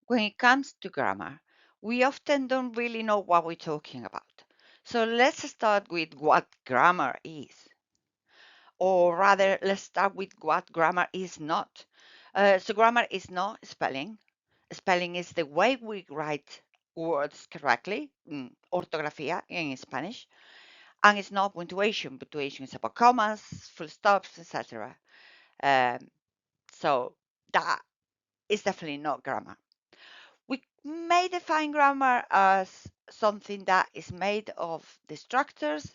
When it comes to grammar, we often don't really know what we're talking about. So let's start with what grammar is. Or rather, let's start with what grammar is not. So grammar is not spelling. Spelling is the way we write words correctly, ortografía in Spanish, and it's not punctuation. Punctuation is about commas, full stops, etc. Um, so that is definitely not grammar. We may define grammar as something that is made of the structures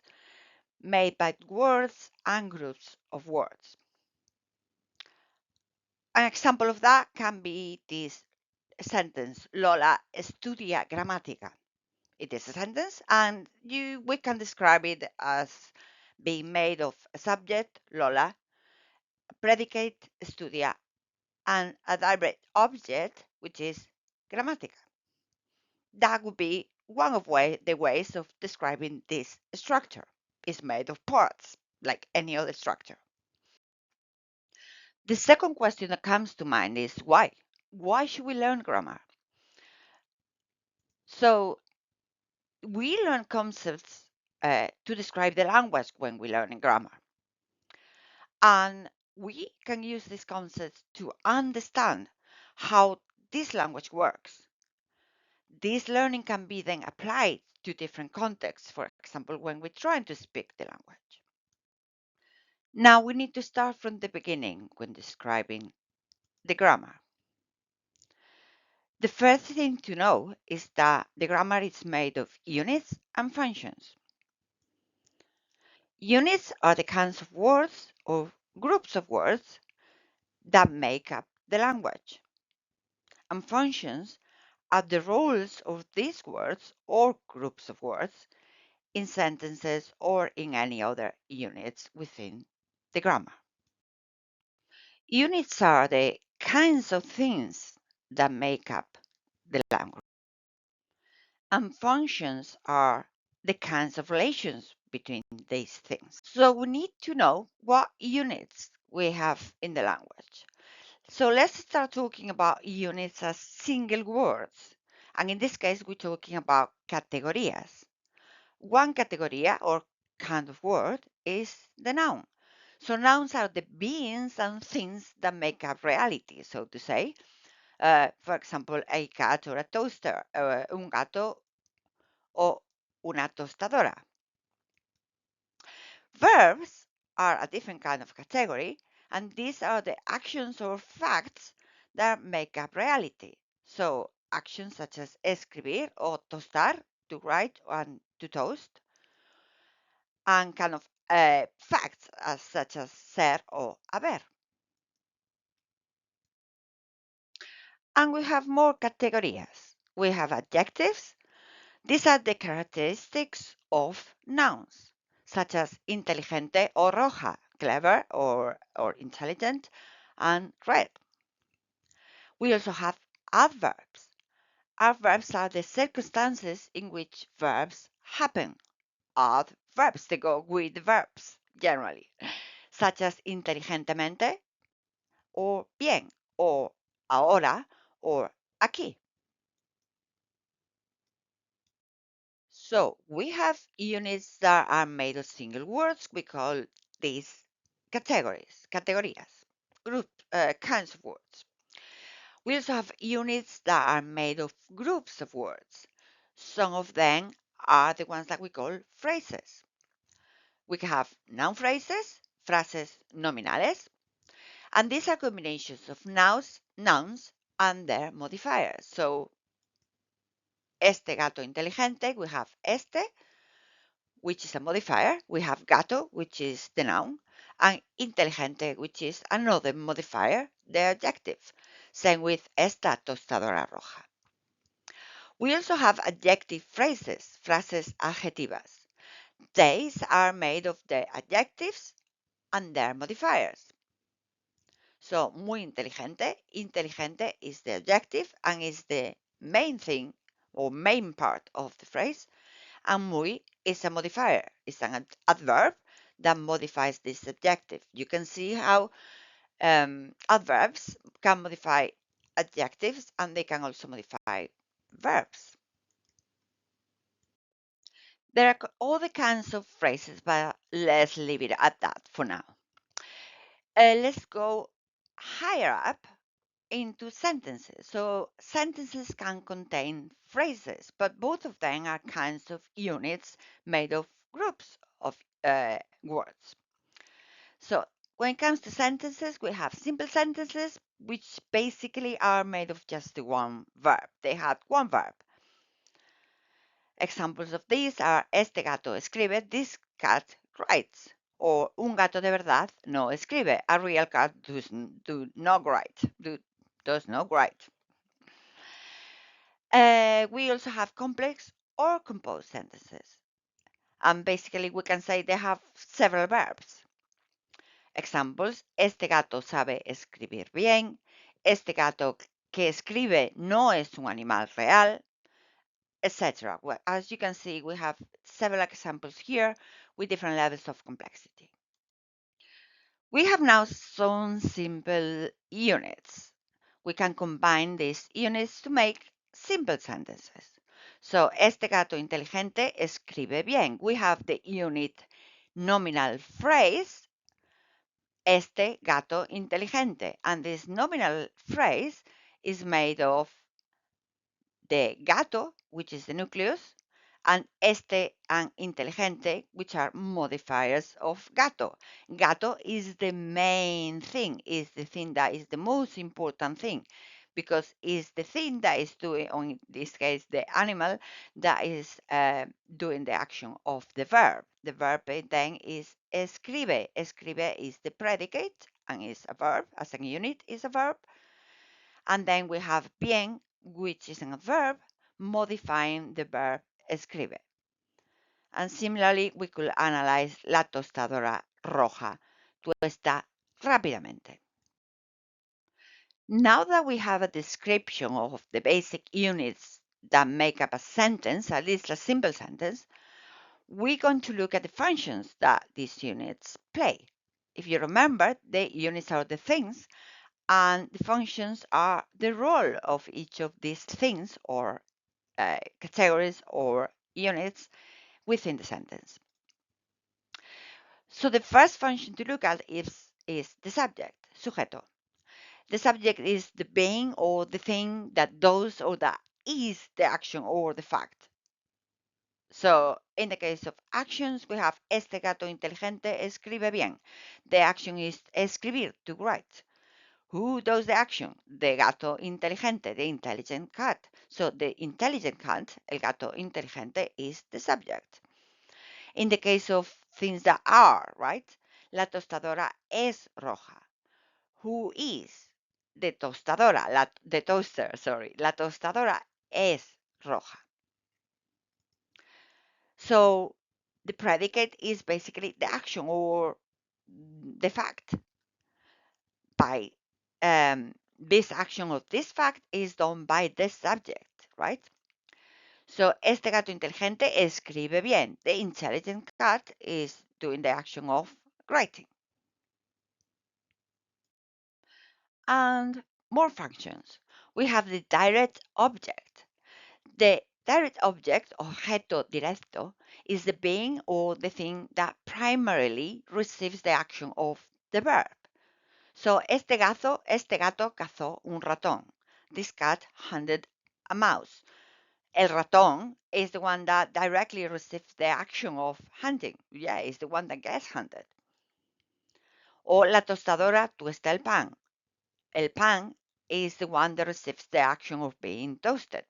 made by words and groups of words. An example of that can be this sentence, Lola estudia gramática. It is a sentence, and we can describe it as being made of a subject, Lola, a predicate, estudia, and a direct object, which is gramática. That would be one of the ways of describing this structure. It's made of parts, like any other structure. The second question that comes to mind is why? Why should we learn grammar? So we learn concepts to describe the language when we learn grammar. And we can use these concepts to understand how this language works. This learning can be then applied to different contexts, for example, when we're trying to speak the language. Now we need to start from the beginning when describing the grammar. The first thing to know is that the grammar is made of units and functions. Units are the kinds of words or groups of words that make up the language. And functions are the roles of these words or groups of words in sentences or in any other units within the grammar. Units are the kinds of things that make up the language. And functions are the kinds of relations between these things. So we need to know what units we have in the language. So let's start talking about units as single words. And in this case, we're talking about categorías. One categoría or kind of word is the noun. So nouns are the beings and things that make up reality, so to say. For example, a cat or a toaster, un gato o una tostadora. Verbs are a different kind of category, and these are the actions or facts that make up reality. So actions such as escribir or tostar, to write and to toast, and kind of facts such as ser or haber. And we have more categories. We have adjectives. These are the characteristics of nouns, such as inteligente or roja, clever or intelligent, and red. We also have adverbs. Adverbs are the circumstances in which verbs happen. Adverbs, they go with verbs, generally, such as inteligentemente, or bien, or ahora, or aquí. So we have units that are made of single words. We call these categorías, kinds of words. We also have units that are made of groups of words. Some of them are the ones that we call phrases. We can have noun phrases, frases nominales, and these are combinations of nouns and their modifiers. So, este gato inteligente, we have este, which is a modifier. We have gato, which is the noun, and inteligente, which is another modifier, the adjective. Same with esta tostadora roja. We also have adjective phrases, frases adjetivas. These are made of the adjectives and their modifiers. So, muy inteligente, inteligente is the adjective and is the main thing or main part of the phrase. And muy is a modifier. It's an adverb that modifies this adjective. You can see how adverbs can modify adjectives, and they can also modify verbs. There are all the kinds of phrases, but let's leave it at that for now. Let's go higher up into sentences. So sentences can contain phrases, but both of them are kinds of units made of groups of words. So when it comes to sentences, we have simple sentences, which basically are made of just one verb. They have one verb. Examples of these are este gato escribe, this cat writes, or un gato de verdad no escribe, a real cat does not write. We also have complex or composed sentences. And basically we can say they have several verbs. Examples, este gato sabe escribir bien, este gato que escribe no es un animal real, etc. Well, as you can see, we have several examples here with different levels of complexity. We have now some simple units. We can combine these units to make simple sentences. So, este gato inteligente escribe bien. We have the unit nominal phrase, este gato inteligente. And this nominal phrase is made of the gato, which is the nucleus, and este and inteligente, which are modifiers of gato. Gato is the main thing, is the thing that is the most important thing, because it's the thing that is doing, or in this case, the animal that is doing the action of the verb. The verb then is escribe. Escribe is the predicate and is a verb, as a unit is a verb. And then we have bien, which is a verb, modifying the verb escribe. And similarly, we could analyze la tostadora roja, tuesta rápidamente. Now that we have a description of the basic units that make up a sentence, at least a simple sentence, we're going to look at the functions that these units play. If you remember, the units are the things, and the functions are the role of each of these things or categories or units within the sentence. So the first function to look at is the subject, sujeto. The subject is the being or the thing that does or that is the action or the fact. So in the case of actions, we have este gato inteligente escribe bien. The action is escribir, to write. Who does the action? The gato inteligente, the intelligent cat. So the intelligent cat, el gato inteligente, is the subject. In the case of things that are, right? La tostadora es roja. Who is? The tostadora, the toaster, sorry. La tostadora es roja. So the predicate is basically the action or the fact. By this action or this fact is done by the subject, right? So este gato inteligente escribe bien. The intelligent cat is doing the action of writing. And more functions. We have the direct object. The direct object, objeto directo, is the being or the thing that primarily receives the action of the verb. So este gato cazó un ratón. This cat hunted a mouse. El ratón is the one that directly receives the action of hunting. Yeah, it's the one that gets hunted. O la tostadora tuesta el pan. El pan is the one that receives the action of being toasted.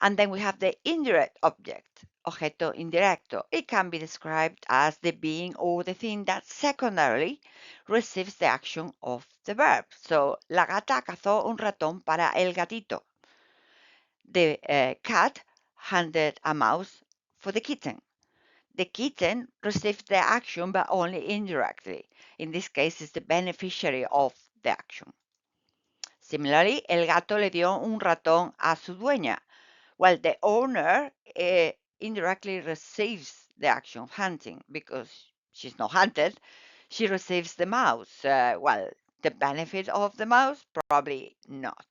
And then we have the indirect object, objeto indirecto. It can be described as the being or the thing that secondarily receives the action of the verb. So, la gata cazó un ratón para el gatito. The cat handed a mouse for the kitten. The kitten received the action, but only indirectly. In this case, it's the beneficiary of the action. Similarly, el gato le dio un ratón a su dueña. Well, the owner indirectly receives the action of hunting because she's not hunted. She receives the mouse. Well, The benefit of the mouse? Probably not.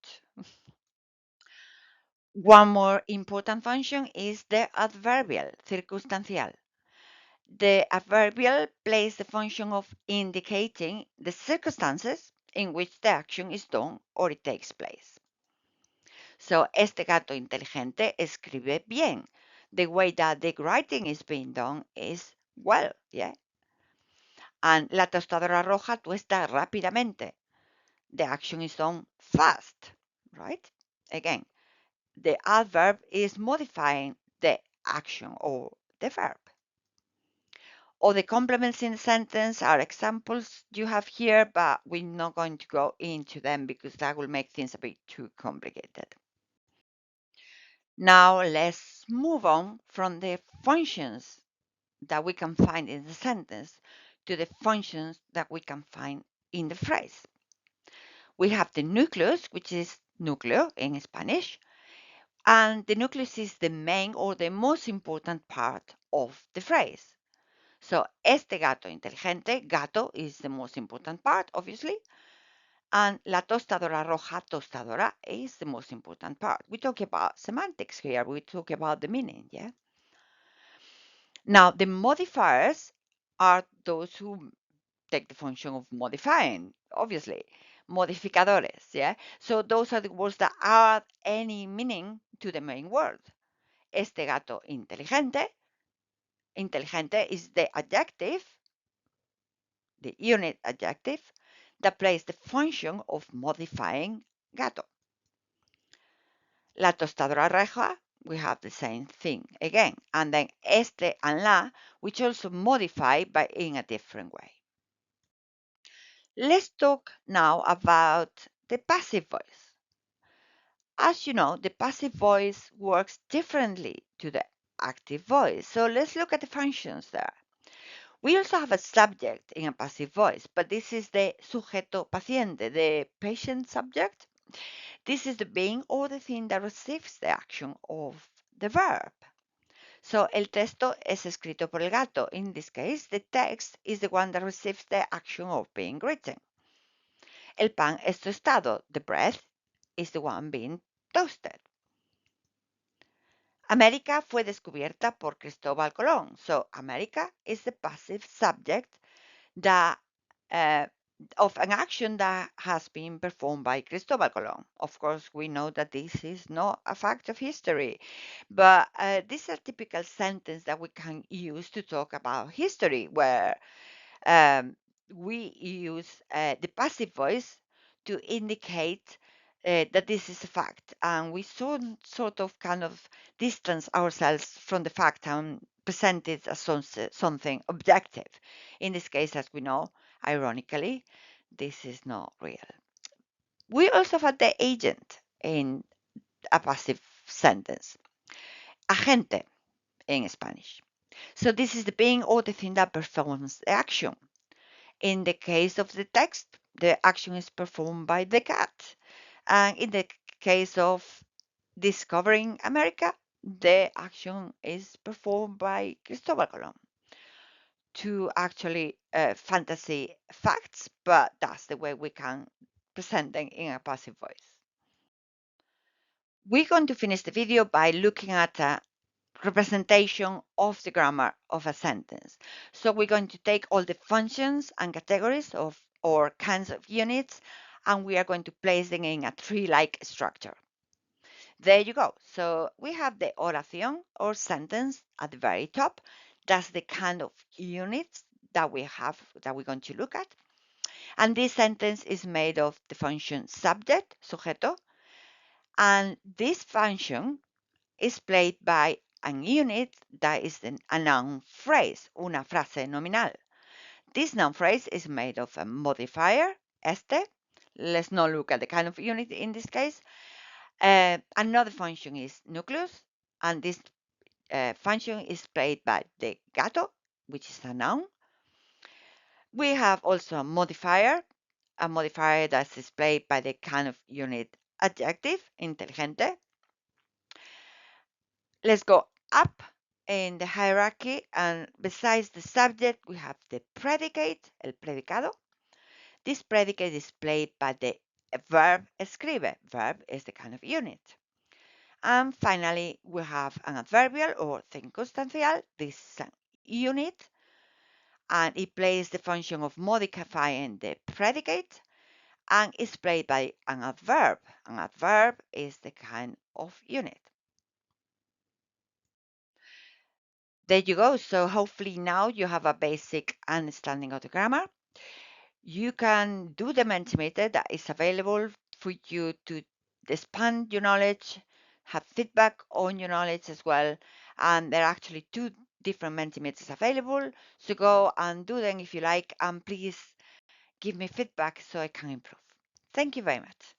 One more important function is the adverbial, circunstancial. The adverbial plays the function of indicating the circumstances in which the action is done or it takes place. So, este gato inteligente escribe bien. The way that the writing is being done is well, yeah. And la tostadora roja tuesta rápidamente. The action is done fast, right? Again, the adverb is modifying the action or the verb. All the complements in the sentence are examples you have here, but we're not going to go into them because that will make things a bit too complicated. Now let's move on from the functions that we can find in the sentence to the functions that we can find in the phrase. We have the nucleus, which is núcleo in Spanish, and the nucleus is the main or the most important part of the phrase. So, este gato inteligente, gato is the most important part, obviously, and la tostadora roja, tostadora, is the most important part. We talk about semantics here. We talk about the meaning, yeah? Now, the modifiers are those who take the function of modifying, obviously. Modificadores, yeah? So those are the words that add any meaning to the main word. Este gato inteligente, inteligente is the adjective, the unit adjective, that plays the function of modifying gato. La tostadora roja, we have the same thing again. And then este and la, which also modify but in a different way. Let's talk now about the passive voice. As you know, the passive voice works differently to the active voice. So let's look at the functions there. We also have a subject in a passive voice, but this is the sujeto paciente, the patient subject. This is the being or the thing that receives the action of the verb. So, el texto es escrito por el gato. In this case, the text is the one that receives the action of being written. El pan es tostado. The bread is the one being toasted. América fue descubierta por Cristóbal Colón. So, America is the passive subject that of an action that has been performed by Cristóbal Colón. Of course, we know that this is not a fact of history, but this is a typical sentence that we can use to talk about history, where we use the passive voice to indicate that this is a fact, and we sort of kind of distance ourselves from the fact and present it as something objective. In this case, as we know, ironically, this is not real. We also have the agent in a passive sentence, agente in Spanish. So this is the being or the thing that performs the action. In the case of the text, the action is performed by the cat. And in the case of discovering America, the action is performed by Cristobal Colon. Two actually fantasy facts, but that's the way we can present them in a passive voice. We're going to finish the video by looking at a representation of the grammar of a sentence. So we're going to take all the functions and categories of or kinds of units, and we are going to place them in a tree-like structure. There you go. So we have the oración or sentence at the very top. That's the kind of units that we have that we're going to look at. And this sentence is made of the function subject, sujeto, and this function is played by an unit that is a noun phrase, una frase nominal. This noun phrase is made of a modifier, este. Let's not look at the kind of unit in this case. Another function is nucleus, and this function is played by the gato, which is a noun. We have also a modifier that is played by the kind of unit adjective, inteligente. Let's go up in the hierarchy, and besides the subject, we have the predicate, el predicado. This predicate is played by the verb escribe. Verb is the kind of unit. And finally, we have an adverbial or circunstancial. This is an unit, and it plays the function of modifying the predicate, and is played by an adverb. An adverb is the kind of unit. There you go. So hopefully now you have a basic understanding of the grammar. You can do the Mentimeter that is available for you to expand your knowledge, have feedback on your knowledge as well. And there are actually two different Mentimeters available. So go and do them if you like, and please give me feedback so I can improve. Thank you very much.